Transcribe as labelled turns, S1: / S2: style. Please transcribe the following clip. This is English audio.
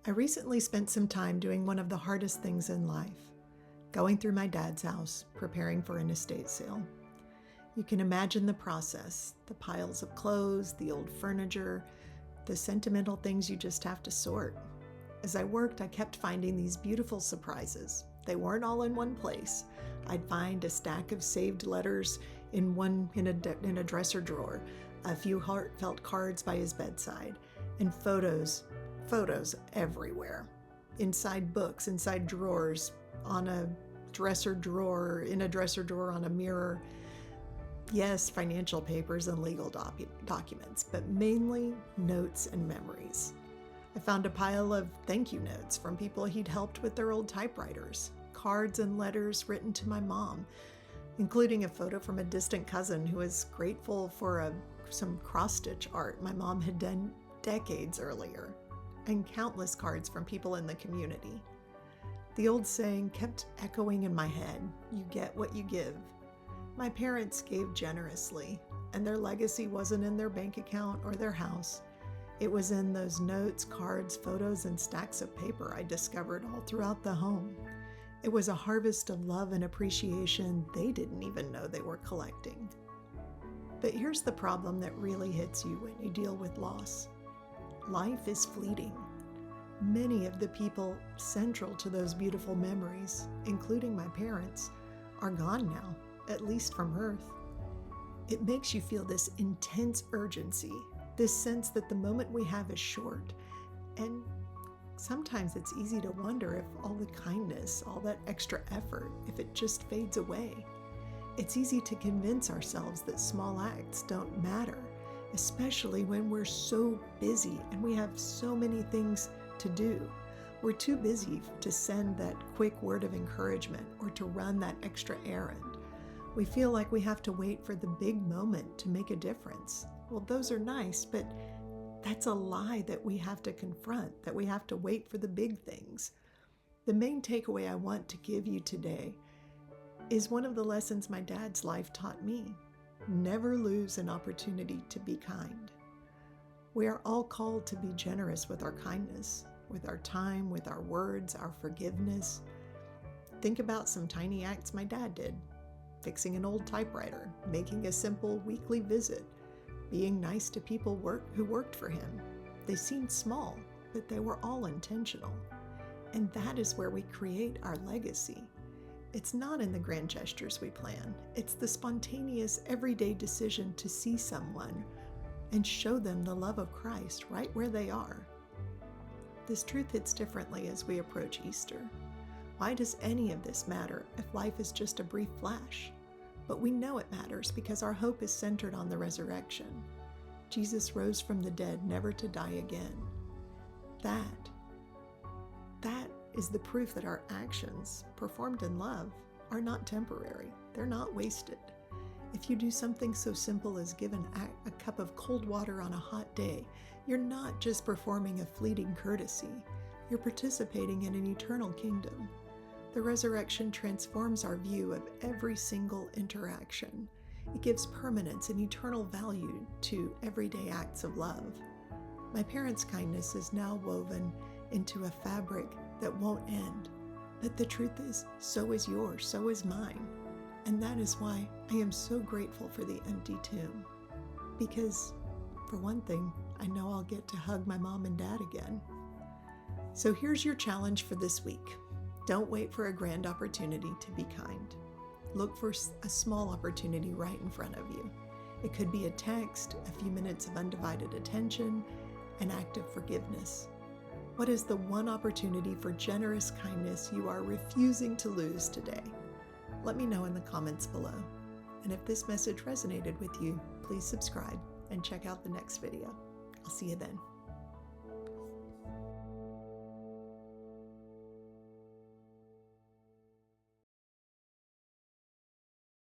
S1: I recently spent some time doing one of the hardest things in life, going through my dad's house, preparing for an estate sale. You can imagine the process, the piles of clothes, the old furniture, the sentimental things you just have to sort. As I worked, I kept finding these beautiful surprises. They weren't all in one place. I'd find a stack of saved letters in a dresser drawer, a few heartfelt cards by his bedside, and photos everywhere. Inside books, inside drawers, on a dresser drawer, in a dresser drawer on a mirror. Yes, financial papers and legal documents, but mainly notes and memories. I found a pile of thank you notes from people he'd helped with their old typewriters, cards and letters written to my mom, including a photo from a distant cousin who was grateful for some cross-stitch art my mom had done decades earlier, and countless cards from people in the community. The old saying kept echoing in my head, "You get what you give." My parents gave generously, and their legacy wasn't in their bank account or their house. It was in those notes, cards, photos, and stacks of paper I discovered all throughout the home. It was a harvest of love and appreciation they didn't even know they were collecting. But here's the problem that really hits you when you deal with loss. Life is fleeting. Many of the people central to those beautiful memories, including my parents, are gone now, at least from Earth. It makes you feel this intense urgency, this sense that the moment we have is short. And sometimes it's easy to wonder if all the kindness, all that extra effort, if it just fades away. It's easy to convince ourselves that small acts don't matter, especially when we're so busy and we have so many things to do. We're too busy to send that quick word of encouragement or to run that extra errand. We feel like we have to wait for the big moment to make a difference. Well, those are nice, but that's a lie that we have to confront, that we have to wait for the big things. The main takeaway I want to give you today is one of the lessons my dad's life taught me. Never lose an opportunity to be kind. We are all called to be generous with our kindness, with our time, with our words, our forgiveness. Think about some tiny acts my dad did. Fixing an old typewriter, making a simple weekly visit, being nice to people who worked for him. They seemed small, but they were all intentional. And that is where we create our legacy. It's not in the grand gestures we plan. It's the spontaneous, everyday decision to see someone and show them the love of Christ right where they are. This truth hits differently as we approach Easter. Why does any of this matter if life is just a brief flash? But we know it matters because our hope is centered on the resurrection. Jesus rose from the dead, never to die again. That is the proof that our actions, performed in love, are not temporary. They're not wasted. If you do something so simple as give a cup of cold water on a hot day, you're not just performing a fleeting courtesy. You're participating in an eternal kingdom. The resurrection transforms our view of every single interaction. It gives permanence and eternal value to everyday acts of love. My parents' kindness is now woven into a fabric that won't end. But the truth is, so is yours, so is mine. And that is why I am so grateful for the empty tomb. Because, for one thing, I know I'll get to hug my mom and dad again. So here's your challenge for this week. Don't wait for a grand opportunity to be kind. Look for a small opportunity right in front of you. It could be a text, a few minutes of undivided attention, an act of forgiveness. What is the one opportunity for generous kindness you are refusing to lose today? Let me know in the comments below. And if this message resonated with you, please subscribe and check out the next video. I'll see you then.